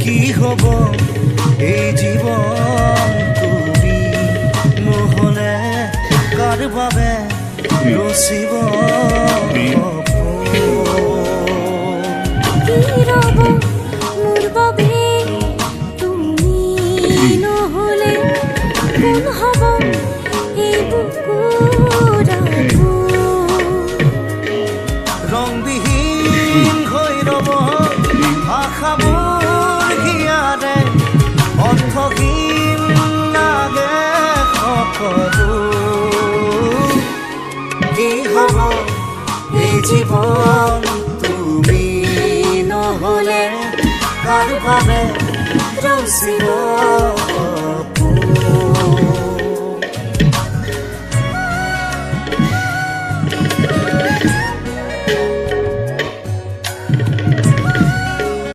কি হব এই জীবন তুমি নহলে কার বাবে ৰচিব কি ৰব মোৰ বাবে তুমি নহলে কোন হব এই বুকুৰ ৰংবিহীন হৈ ৰব ভাষাবোৰ হিয়াৰে অৰ্থহীন লাগে সকলো কি হব এই জীৱন তুমি নহলে কাৰো বাবে ৰচিব